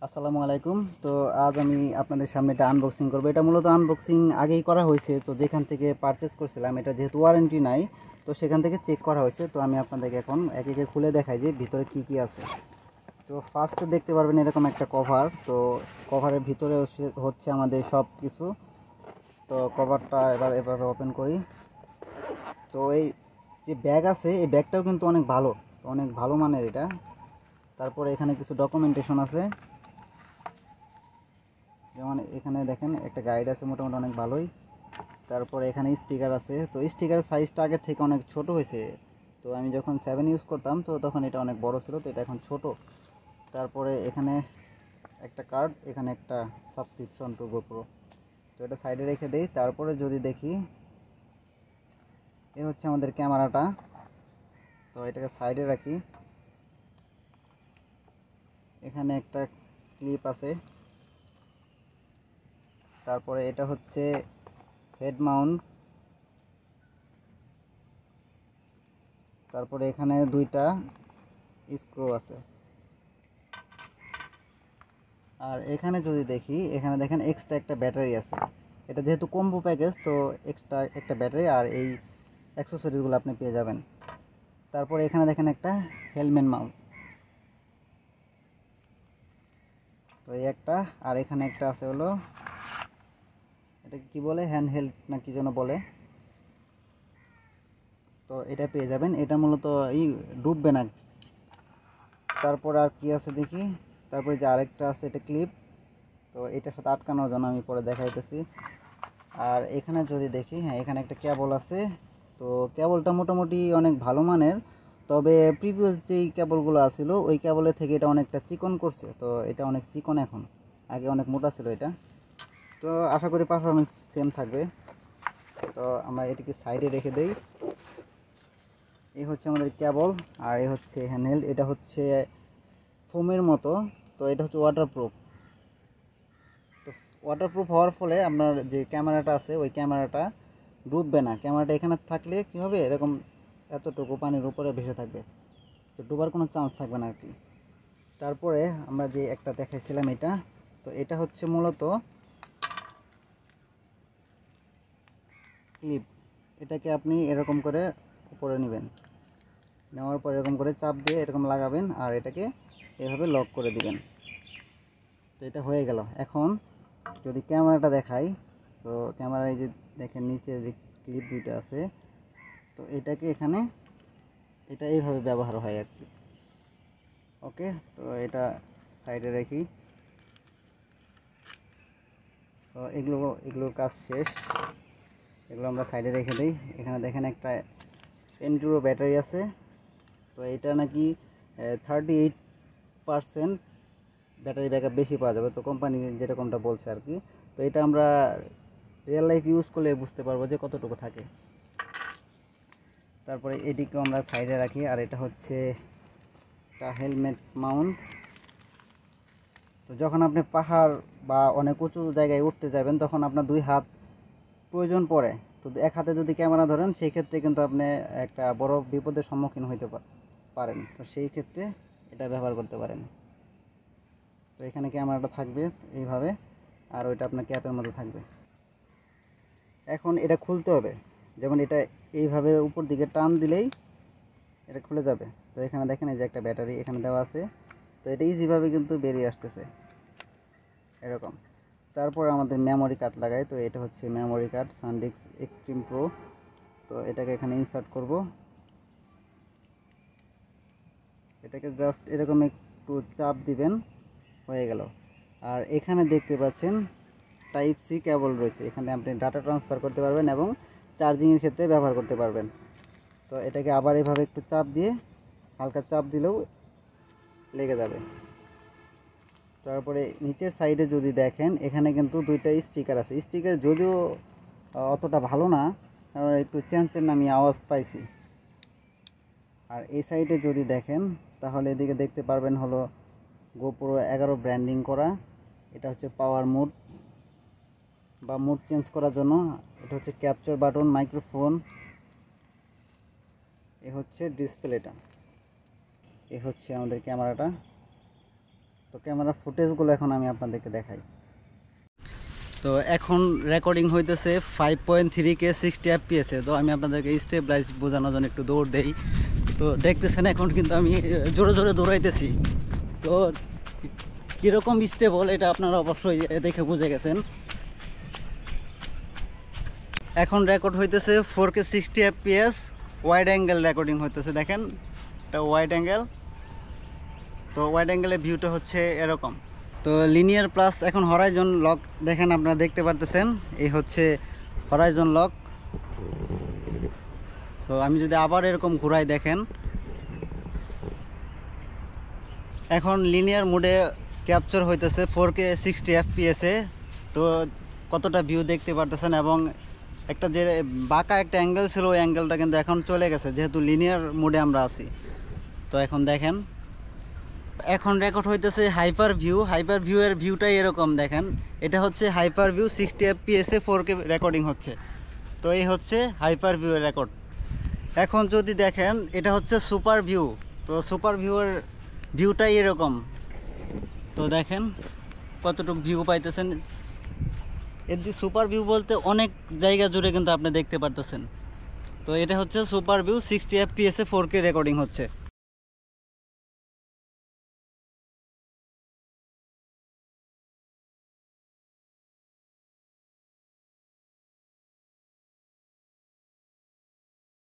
আসসালামু আলাইকুম। তো আজ আমি আপনাদের সামনে এটা আনবক্সিং করব। এটা মূলত আনবক্সিং আগেই করা হয়েছে, তো যেখান থেকে পারচেস করছিলাম এটা যেহেতু ওয়ারেন্টি নাই, তো সেখান থেকে চেক করা হয়েছে। তো আমি আপনাদেরকে এখন এক একে খুলে দেখাই যে ভিতরে কি কি আছে। তো ফার্স্টে দেখতে পারবেন এরকম একটা কভার। তো কভারের ভিতরে হচ্ছে আমাদের সব কিছু। তো কভারটা এভাবে ওপেন করি। তো এই যে ব্যাগ আছে, এই ব্যাগটাও কিন্তু অনেক ভালো, অনেক ভালো মানের এটা। তারপরে এখানে কিছু ডকুমেন্টেশন আছে, যেমন এখানে দেখেন একটা গাইড আছে, মোটামুটি অনেক ভালোই। তারপরে এখানে স্টিকার আছে। তো স্টিকারের সাইজটা আগের থেকে অনেক ছোট হয়েছে। তো আমি যখন 7 ইউজ করতাম তো তখন এটা অনেক বড় ছিল, তো এটা এখন ছোট। তারপরে এখানে একটা কার্ড, এখানে একটা সাবস্ক্রিপশন টু গোপ্রো। তো এটা সাইডে রেখে দেই। তারপরে যদি দেখি, এ হচ্ছে আমাদের ক্যামেরাটা। তো এটাকে সাইডে রাখি। এখানে একটা ক্লিপ আছে। তারপরে এটা হচ্ছে হেড মাউন্ট। তারপরে এখানে দুইটা স্ক্রু আছে। আর এখানে যদি দেখি, এখানে দেখেন এক্সট্রা একটা ব্যাটারি আছে। এটা যেহেতু কম্বো প্যাকেজ, তো এক্সট্রা একটা ব্যাটারি আর এই অ্যাক্সেসরিজগুলো আপনি পেয়ে যাবেন। তারপরে এখানে দেখেন একটা হেলমেট মাউন্ট। তো এই একটা, আর এখানে একটা আছে হলো, এটা কি বলে, হ্যান্ড হেল্ড না কি যেন বলে। তো এটা পেয়ে যাবেন। এটা মূলত ডুববে না। তারপর আর কি আছে দেখি। তারপরে যে আরেকটা আছে, এটা ক্লিপ। তো এটার সাথে আটকানোর জন্য আমি পরে দেখাইতেছি। আর এখানে যদি দেখি, হ্যাঁ এখানে একটা কেবল আছে। তো কেবলটা মোটামুটি অনেক ভালো মানের, তবে প্রিভিয়াস যেই কেবলগুলো আছিল ওই কেবলের থেকে এটা অনেকটা চিকন করছে। তো এটা অনেক চিকন এখন, আগে অনেক মোটা ছিল এটা। তো আশা করি পারফরমেন্স সেম থাকবে। তো আমরা এটিকে সাইডে রেখে দেই। এই হচ্ছে আমাদের কেবল, আর এই হচ্ছে হ্যান্ডহেল্ড। এটা হচ্ছে ফোমের মতো। তো এটা হচ্ছে ওয়াটারপ্রুফ। তো ওয়াটারপ্রুফ হওয়ার ফলে আপনার যে ক্যামেরাটা আছে ওই ক্যামেরাটা ডুববে না। ক্যামেরাটা এখানে থাকলে কী হবে, এরকম এতটুকু পানির উপরে ভেসে থাকবে, তো ডুবার কোনো চান্স থাকবে না আর কি। তারপরে আমরা যে একটা দেখাইছিলাম এটা, তো এটা হচ্ছে মূলত ক্লিপ। এটাকে আপনি এরকম করে উপরে নেবেন, নেওয়ার পর এরকম করে চাপ দিয়ে এরকম লাগাবেন, আর এটাকে এভাবে লক করে দিবেন। তো এটা হয়ে গেল। এখন যদি ক্যামেরাটা দেখাই, তো ক্যামেরায় যে দেখেন নিচে যে ক্লিপ দুইটা আছে, তো এটাকে এখানে এটা এইভাবে ব্যবহার হয় আর কি। ওকে, তো এটা সাইডে রাখি। তো এগুলোর কাজ শেষ। এগুলো আমরা সাইডে রেখে দিই। এখানে দেখেন একটা এন্ডুরো ব্যাটারি আছে। তো এটা নাকি 38% ব্যাটারি ব্যাকআপ বেশি পাওয়া যাবে, তো কোম্পানি যেরকমটা বলছে আর কি। তো এটা আমরা রিয়েল লাইফ ইউজ করলে বুঝতে পারবো যে কতটুকু থাকে। তারপরে এদিকেও আমরা সাইডে রাখি। আর এটা হচ্ছে একটা হেলমেট মাউন্ট। তো যখন আপনি পাহাড় বা অনেক উঁচু জায়গায় উঠতে যাবেন, তখন আপনার দুই হাত প্রয়োজন পড়ে। তো এক হাতে যদি ক্যামেরা ধরেন, সেই ক্ষেত্রে কিন্তু আপনি একটা বড় বিপদের সম্মুখীন হইতে পারেন। তো সেই ক্ষেত্রে এটা ব্যবহার করতে পারেন। তো এখানে ক্যামেরাটা থাকবে এইভাবে, আর ওইটা আপনার ক্যাপের মধ্যে থাকবে। এখন এটা খুলতে হবে। যেমন এটা এইভাবে উপর দিকে টান দিলেই এটা খুলে যাবে। তো এখানে দেখেন এই যে একটা ব্যাটারি এখানে দেওয়া আছে। তো এটা ইজিভাবে কিন্তু বেরিয়ে আসতেছে এরকম। তারপর আমাদের মেমোরি কার্ড লাগাই। তো এটা হচ্ছে মেমোরি কার্ড সানডিস্ক এক্সট্রিম প্রো। তো এটাকে এখানে ইনসার্ট করব। এটাকে জাস্ট এরকম একটু চাপ দিবেন, হয়ে গেল। আর এখানে দেখতে পাচ্ছেন টাইপ সি কেবল রয়েছে। এখানে আপনি ডাটা ট্রান্সফার করতে পারবেন এবং চার্জিংয়ের ক্ষেত্রে ব্যবহার করতে পারবেন। তো এটাকে আবার এভাবে একটু চাপ দিয়ে, হালকা চাপ দিলেও লেগে যাবে। তারপরে নিচের সাইডে যদি দেখেন, এখানে কিন্তু দুইটা স্পিকার আছে। স্পিকার যদিও অতটা ভালো না, কারণ একটু চেঞ্চের আমি আওয়াজ পাইছি। আর এই সাইডে যদি দেখেন, তাহলে এদিকে দেখতে পারবেন হলো গোপ্রো 11 ব্র্যান্ডিং করা। এটা হচ্ছে পাওয়ার মোড বা মুড চেঞ্জ করার জন্য। এটা হচ্ছে ক্যাপচার বাটন, মাইক্রোফোন। এ হচ্ছে ডিসপ্লেটা। এ হচ্ছে আমাদের ক্যামেরাটা। তো ক্যামেরার ফুটেজগুলো এখন আমি আপনাদেরকে দেখাই। তো এখন রেকর্ডিং হইতেছে 5.3K 60 FPS। তো আমি আপনাদেরকে স্টেপ বাইজ বোঝানোর জন্য একটু দৌড় দেই। তো দেখতেছেন এখন কিন্তু আমি জোরে জোরে দৌড়াইতেছি। তো কীরকম স্টেবল এটা আপনারা অবশ্যই দেখে বুঝে গেছেন। এখন রেকর্ড হইতেছে 4K 60 FPS wide angle recording হইতেছে। দেখেন এটা ওয়াইড অ্যাঙ্গেল। তো ওয়াইড অ্যাঙ্গেলের ভিউটা হচ্ছে এরকম। তো লিনিয়ার প্লাস এখন হরাইজন লক দেখেন, আপনারা দেখতে পারতেছেন এই হচ্ছে হরাইজন লক। তো আমি যদি আবার এরকম ঘুরাই দেখেন, এখন লিনিয়ার মোডে ক্যাপচার হইতেছে 4K 60 FPS এ। তো কতটা ভিউ দেখতে পারতেছেন, এবং একটা যে বাঁকা একটা অ্যাঙ্গেল ছিল ওই অ্যাঙ্গেলটা কিন্তু এখন চলে গেছে, যেহেতু লিনিয়ার মোডে আমরা আছি। তো এখন দেখেন এখন রেকর্ড হইতেছে হাইপার ভিউ। হাইপার ভিউয়ের ভিউটাই এরকম দেখেন। এটা হচ্ছে হাইপার ভিউ 60 FPS এ 4K রেকর্ডিং হচ্ছে। তো এই হচ্ছে হাইপার ভিউয়ের রেকর্ড। এখন যদি দেখেন এটা হচ্ছে সুপার ভিউ। তো সুপার ভিউয়ের ভিউটাই এরকম। তো দেখেন কতটুকু ভিউ পাইতেছেন। এর দিয়ে সুপার ভিউ বলতে অনেক জায়গা জুড়ে কিন্তু আপনি দেখতে পারতেছেন। তো এটা হচ্ছে সুপার ভিউ 60 FPS এ 4K রেকর্ডিং হচ্ছে।